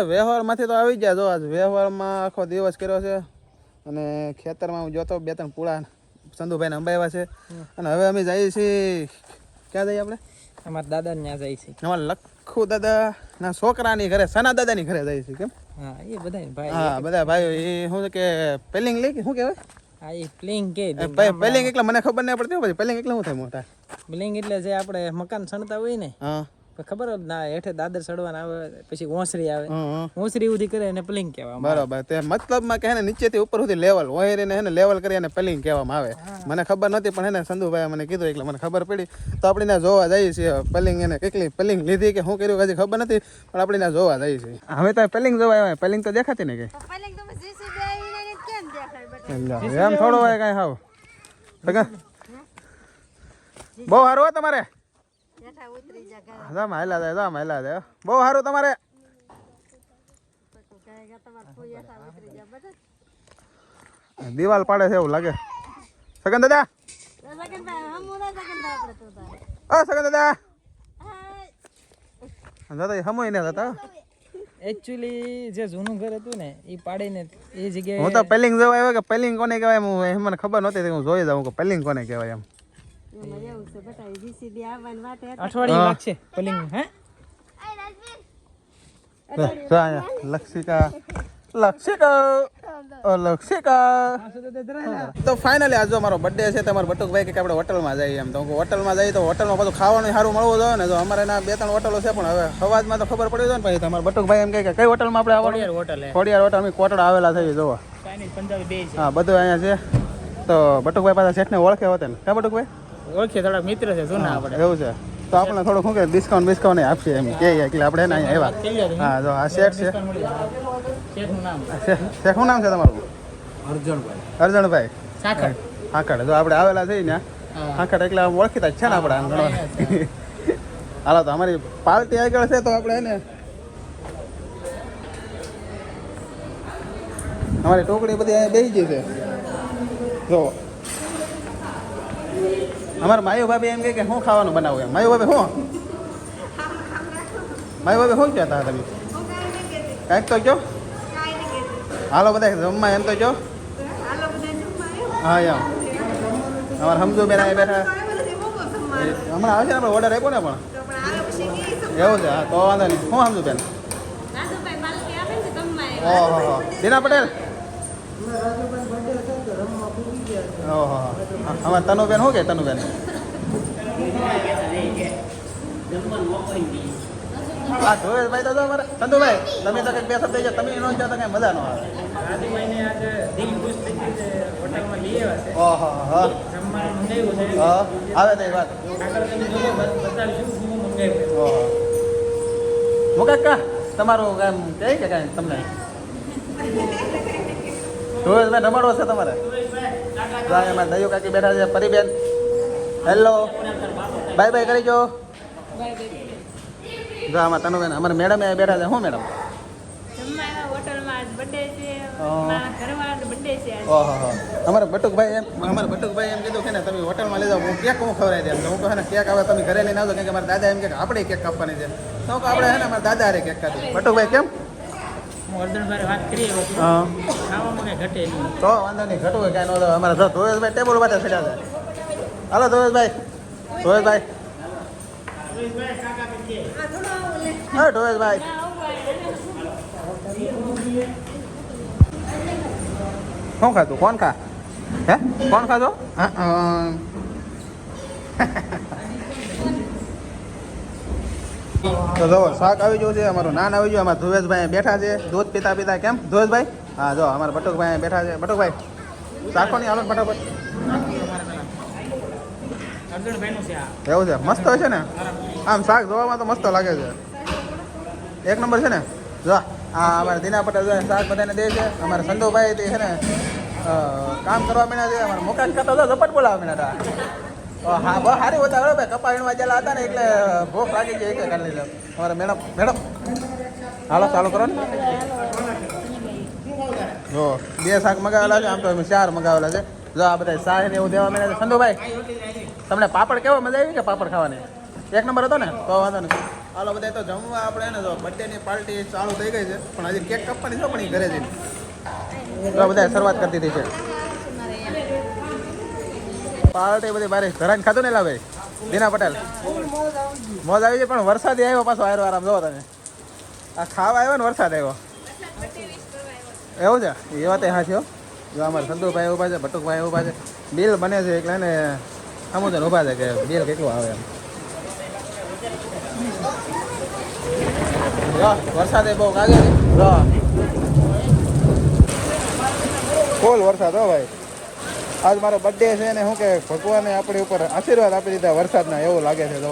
આપણે વ્યવહારમાંથી તો આવી ગયા. જો આજ વ્યવહારમાં આખો દિવસ કર્યો છે અને ખેતરમાં હું જોતો 2-3 પૂળા સંધુભાઈને અંબાવ્યા છે. અને હવે અમે જઈએ છીએ, ક્યાં જઈએ આપણે? અમારા દાદા ને ત્યાં જાય છે. અમારા લખુ દાદાના છોકરાની ઘરે, સના દાદાની ઘરે જાય છે. કેમ? હા એ બધા ભાઈ. હા બધા ભાઈઓ. એ શું છે કે પેલિંગ લે કે શું કહેવાય? હા એ પ્લિંગ કે પેલિંગ એટલે મને ખબર નહીં પડતી. પછી પેલિંગ એટલે શું થાય મોટા? પ્લિંગ એટલે જે આપણે મકાન સણતા હોય ને, હા ખબર જ ના, હેઠે દાદર ચડવાના આવે, પછી ઓસરી આવે, ઓસરી ઉધી કરે એને પ્લિંગ કહેવામાં. બરાબર. તે મતલબમાં કે હે ને નીચેથી ઉપર સુધી લેવલ હોય ને, એને લેવલ કરી અને પેલિંગ કહેવામાં આવે. મને ખબર નથી, પણ એને સંધુભાઈ મને કીધું એટલે મને ખબર પડી. તો આપણે ત્યાં જોવા જઈએ છીએ. પેલિંગ એને કેટલી પેલિંગ લીધી કે શું કર્યું હજી ખબર નથી, પણ આપણે ત્યાં જોવા જઈએ છીએ. હવે તો પેલિંગ જોવા આવ્યા. પેલિંગ તો દેખાતી ને કે એમ થોડો હોય કઈ. હાવ બહુ સારું હોય તમારે. બહુ સારું તમારે. દિવાલ પાડે છે એવું લાગે. સગન દાદા, સગન દાદા દાદા હમોય ને હતા. એકચ્યુઅલી જે જૂનું ઘર હતું ને એ પાડીને એ જગ્યાએ હું તો પેલિંગ જોવા આવ્યો કે પેલિંગ કોને કહેવાય મને ખબર નહોતી. હું જોઈ જાઉં કે પેલિંગ કોને કહેવાય એમ. અઠવાડિયું લાગશે પેલિંગ. હે લક્ષિકા તો ફાઇનલી આજે અમારો બર્થડે છે. તમારો બટુકભાઈ કે આપણે હોટલમાં જઈએ. એમ તો હોટલમાં જઈએ તો હોટલમાં પાછું ખાવાનું સારું મળવું જોઈએ ને. જો અમારે ના 2-3 હોટલો છે, પણ હવે અવાજમાં તો ખબર પડી જાય ને. પછી તમારા બટુકભાઈ એમ કહે કે કઈ હોટલમાં આપણે આવવાનું? Hotel Khodiyar hotel. અમે કોટડા આવેલા થઈ જોવા. હા બધું અહીંયા છે. તો બટુકભાઈ પાછા શેઠને ઓળખે હોતે ને? ક્યાં બટુકભાઈ? ઓળખે, થોડા મિત્ર છે જૂના આપણે. એવું છે. તો આપણે થોડું શું કે ડિસ્કાઉન્ટ આપશે એમ કે એટલે આપણે એને અહીંયા આવ્યા. હા જો આ શેઠ છે. શેઠનું નામ છે તમારું? અર્જણભાઈ હાકડ. જો આપણે આવેલા છે ને હાકડ એટલે ઓળખીતા છે ને આપણે. હાલો તો અમારી પાર્ટી આગળ છે તો આપણે એને અમારી ટોકડી બધી અહીંયા બેસી ગઈ છે. જો અમારા માયુ ભાભી એમ કે શું ખાવાનું બનાવું એમ. માયુ ભાભી શું કહેતા તમે? કાંઈક તો કહો. હાલો બધા જમવા એમ તો કહો. હા એમ અમારે સમજુ બેન અહીં બેઠા હમણાં આવે છે ને. આપણે ઓર્ડર આપ્યો ને પણ એવું છે. હા તો વાંધો નહીં. શું સમજુ બેન? ઓહો દીના પટેલ. ઓહો અમારે તનુબેન શું કે? તનુબેન હા ધોયેશભાઈ તો અમારે ચંદુભાઈ તમે તો કંઈક 2 શબ્દ છે. તમે ન જાઓ તો કંઈ મજા ન આવે. ઓહો હા આવે તો એ વાત. ઓહો મુકાકા તમારું એમ કહે કે કાંઈ તમને ધોયેશભાઈ રમાડવો છે તમારે? એમાં દયો કાકી બેઠા છે. પરીબેન હેલો બાય બાય કરી જો. જો આમાં તનુબેન અમારે મેડમ બેઠા છે. શું મેડમ? ઓહો અમારે બટુકભાઈ એમ કીધું કે ને તમે હોટલમાં લઈ જાઓ. હું કેક હું ખવડાવી દે. હું કહું ને કેક આવે તમે ઘરે લઈને આવજો. કે મારા દાદા એમ કે આપણે કેક કાપવાની છે. તો આપણે હે ને અમારા દાદા હારે કેક કાપી. બટુકભાઈ કેમ? હા તો વાંધો નહીં. ઘટવું હોય કાંઈ ન અમારે ધોયેશભાઈ ટેબલ માટે ચડ્યા છે. હાલો ધોયેશભાઈ. હા ધોયેશભાઈ શું ખાતું? કોણ ખા? હે કોણ ખાધો? તો જો શાક આવી ગયું છે. અમારું નાન આવી ગયું. અમારા ધોયેશભાઈ બેઠા છે દૂધ પીતા. કેમ ધોયેશભાઈ? હા જો અમારા બટુકભાઈ બેઠા છે. બટુકભાઈ શાકો નહીં હાલો ફટાફટ. એવું છે. મસ્ત હોય છે ને આમ શાક જોવામાં તો મસ્ત લાગે છે. 1 નંબર છે ને. જો આ અમારા દીના પટેલ શાક બધાને દે છે. અમારા સંધુભાઈ તે છે ને કામ કરવા માંડ્યા છે. અમારા મુકાન ખાતા તો ઝપટ બોલાવા માંડ્યા હતા. હા બહુ સારી હોતા બરાબર. કપા વીણવા ગયેલા હતા ને એટલે ભૂખ લાગી ગઈ કે કરી લીધા. અમારા મેડમ હાલો ચાલુ કરો ને. જો 2 શાક મગાવેલા છે. આમ તો અમે 4 મગાવેલા છે. જો આ બધા શાહ ને એવું દેવા માંડ્યા છે. સંધુભાઈ તમને પાપડ કેવો મજા આવી કે પાપડ ખાવાની? 1 નંબર હતો ને તો વાંધો નહીં. હાલો બધા તો જમવા આપણે ને તો બર્થડેની પાર્ટી ચાલુ થઈ ગઈ છે પણ હજી કેક કાપવાની છે પણ એ ઘરે જઈને તો બધા શરૂઆત કરતી હતી છે પાર્ટી બધી બારે ઘરાને ખાધું ને ભાઈ દીના પટેલ મોજ આવી છે પણ વરસાદ આવ્યો પાછો આયરો આરામ જોવો તમે આ ખાવા આવ્યો ને વરસાદ આવ્યો એવું છે એ વાત હા છે જો અમારે સંતુભાઈ ઊભા છે ભટુકભાઈ ઊભા છે બિલ બને છે એટલે ને સમુદ્ર ઊભા છે કે બિલ કેટલું આવે એમ વરસાદ બહુ કાગે છે ફૂલ વરસાદ હો ભાઈ આજ મારો બર્થડે છે ને શું કે ભગવાને આપણી ઉપર આશીર્વાદ આપી દીધા વરસાદના એવું લાગે છે તો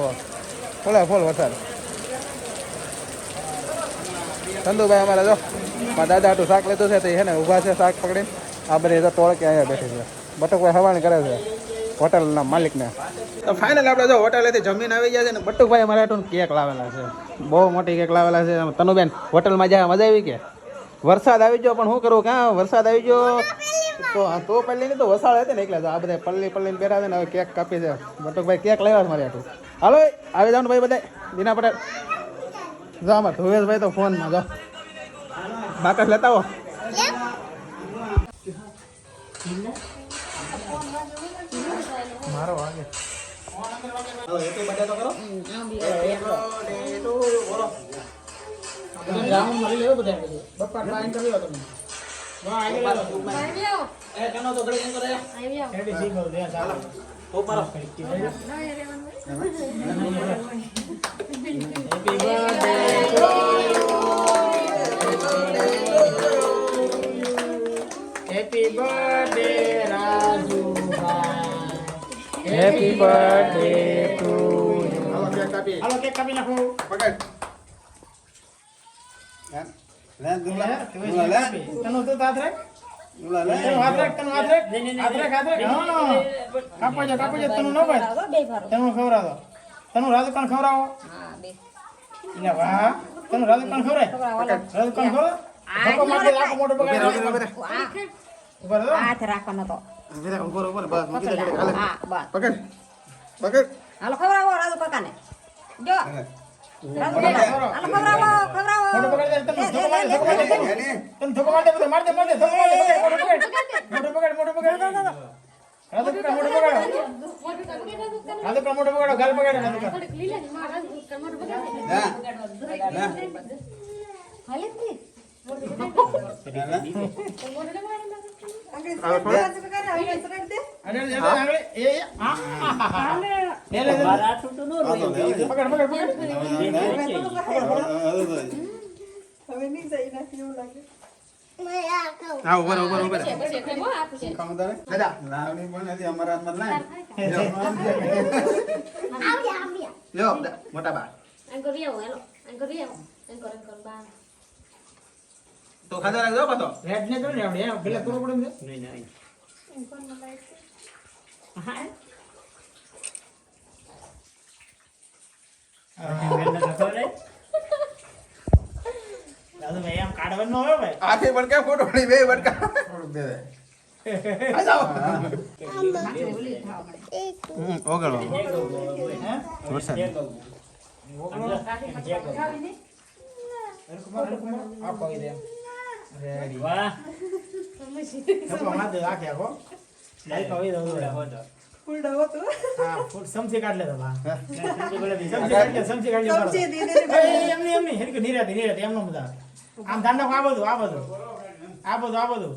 ફૂલ વરસાદ ચંદુભાઈ અમારે જો મારા દાદા આટલું શાક લીધું છે તો છે ને ઊભા છે શાક પકડીને આ બધી તો તોડકે અહીંયા બેઠી છે બટુકભાઈ હવાણી કરે છે હોટલના માલિકને તો ફાઇનલ આપણે જો હોટેલેથી જમીન આવી ગયા છે ને બટુકભાઈ અમારે આટલું કેક લાવેલા છે બહુ મોટી કેક લાવેલા છે તનુબેન હોટલમાં જ્યાં મજા આવી કે વરસાદ આવી ગયો પણ શું કરું ક્યાં વરસાદ આવી ગયો તો પહેલી તો વસાળ હતી ને એટલે આ બધા પલ્લીને બેઠા છે ને હવે કેક કાપી છે બટુકભાઈ કેક લાવ્યા છે મારે આટલું હાલો આવી જાવ ને ભાઈ બધા દીના પટેલ જો અમારે ધુવેશભાઈ તો ફોનમાં જો બાકસ લેતા હો મારો વાગે હેપી બર્થડે તો કરો રાઉન્ડ મળી લેવો બધા બપ્પા ટ્રાય કરી લો તમે વાહ આવી ગયો એ કેનો તો ઘરે કેમ કરે આવી આવ હેડી સી બોલ દે ચાલો ઓ પારો happy birthday happy birthday Rajubhai happy birthday to you hello cake કાપી નાખો પકડ લે દુલા લે તનો તો તાત રે દુલા લે હાથ રે તનો હાથ રે હાથ રે હા કાપો જો તનો ન ભાઈ તનો ખવરા દો તનો રાજુ કાન ખવરાવો હા બે ઇલા વાહ તનો રાજુ કાન ખવરાય રાજુ કાન ખવરા ધક્કો મારી રાખો મોટો બગાડ ઉપર દો હાથ રાખવાનો તો વિરા ઉપર બસ મૂકી દે હાલે હા બસ પકડ હાલો ખવરાવો રાજુ કાકાને જો મોટા બા તો ખાધા રાખજો પાછો રેડ ને તો ને આપણે પેલા પૂરો પડે ને નહીં હા દાદુ ભાઈ આમ કાઢવાનો હોય ભાઈ આખે પણ કે ફોટો પડી બે બટકા બે આ જાઓ ઓગળો વરસાદ આ કોઈ દે રેડી વાહ તો માથે રાખે કો લઈ કોઈ દો ફૂલ ડાવો તો હા ફૂલ સમસી કાઢ લે તો બા સમસી કાઢ લે એમની હેડકે નીરાતે એમનો બધા આમ ધાન નાખો આ બધું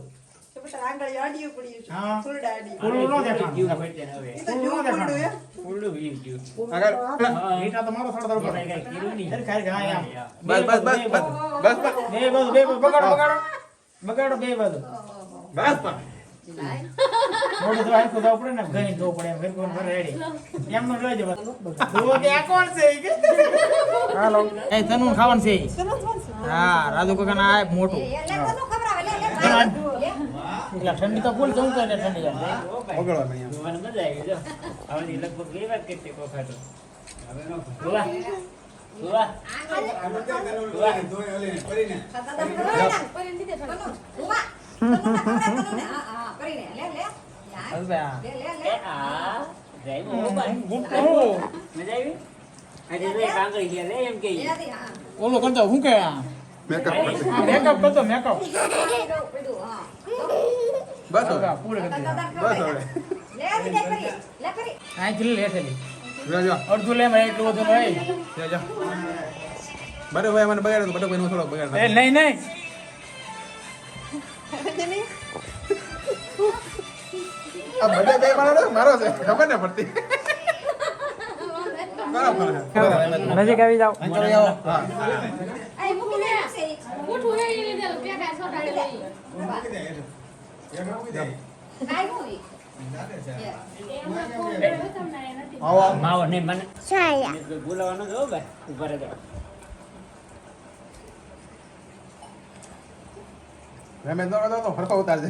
બટા આંગળી આડિયું પડ્યું છે ફૂલ ડાડી ફૂલ નો દેખાણ હવે એ તો જો ફૂલ વી ગયું આગળ મીઠા તો મારો થોડો થોડો કઈ કીરું ની હર ખાઈ ગયા બસ બે બગાડો બે બધું બસ મોડું તો આખો દાવ પડે ને ગઈ દો પડે એમ કોણ ભરે રેડી એમનો લઈ જવા દો કે આ કોણ છે હાલો એ તનુ ખાવાનું છે હા રાજુ કાકા ના આ મોટું એટલે તનુ ખવરાવે લે એટલે ઠંડી તો ફૂલ જવું કરે ઠંડી ઓગળવા નહીં મને મજા આવી જો આવની લગભગ બે વાર કેટલી કો ખાતો હવે નો દોવા કરીને દીધે દોવા હા કરીને લે આ જઈ મો ભાઈ મજા આવી ઓલો કરતો હું કે મેકઅપ કરશે. મેકઅપ કરતો મેકઅપ બસ હવે. પૂરે કરી બસ હવે. આ કિલો લેઠેલી જો જો. અડધું લે ભાઈ એટલું બધું ભાઈ જો જો. બટો ભાઈ મને બગાડ્યો, બટો ભાઈ નો થોડો બગાડ એ નહીં નહીં આ બટે બે મારો છે ખબર ને પડતી. બરાબર છે. નજીક આવી જાઓ હા. આવો માવો નહીં મને રમેશ નો તો ફરકો ઉતારજે.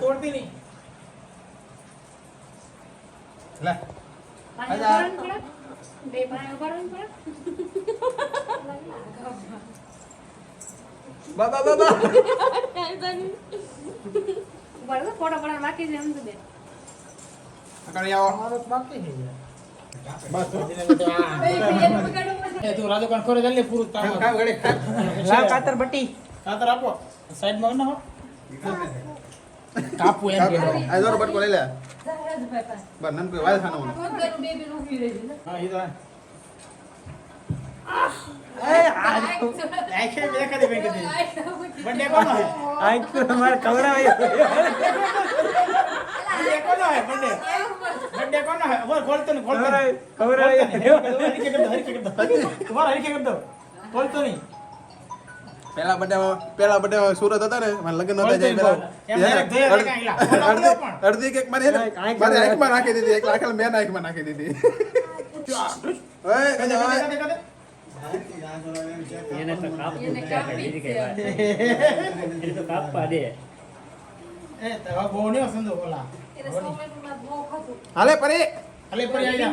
તોડતી નહીં લે બા બા બા બા. આગળ આવો. બસ તું રાજુ કાન ખોરે જલ્દી પૂરું કામ કામ ઘડી કામ. લાવ કાતર બટ્ટી કાતર આપો સાઈડ માં નાખો કાપુ એમ કે આ જોરો બટકો લઈ લે. બસ નન કોઈ વાલ ખાનો. હા ઈ તો એ આ લાઈક બે કરી બે કરી બર્થડે કોનો હે આ તો મારે કવરાય બર્થડે કોનો હે બર્થડે કોનો હે ઓર ખોલતો ને કવરાય હરી કે તમારા હરી કે કર દો ખોલતો નહીં પેલા બડે સુરત હતા ને મારા લગ્ન હતા જાય પેલા અડધી કેક મારી મારી આંખમાં નાખી દીધી, એક આંખ મેં આંખમાં નાખી દીધી. ઓય કજો એ તો બહુ ને સંદો બોલા હાલે પરી અલે પરી આઈ જા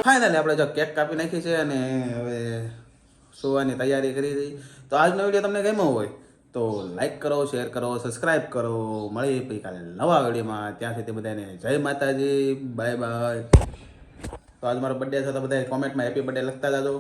ફાઇનલી આપણે જો કેક કાપી નાખી છે અને હવે સુવાની તૈયારી કરી હતી. તો આજનો વિડીયો તમને ગમ્યો હોય તો લાઈક કરો, શેર કરો, સબસ્ક્રાઈબ કરો. મળીએ પછી કાલે નવા વિડીયોમાં. ત્યાં સુધી બધાને જય માતાજી, બાય બાય. તો આજ મારો બર્થડે છે તો બધા કોમેન્ટમાં હેપી બર્થડે લખતા જાજો.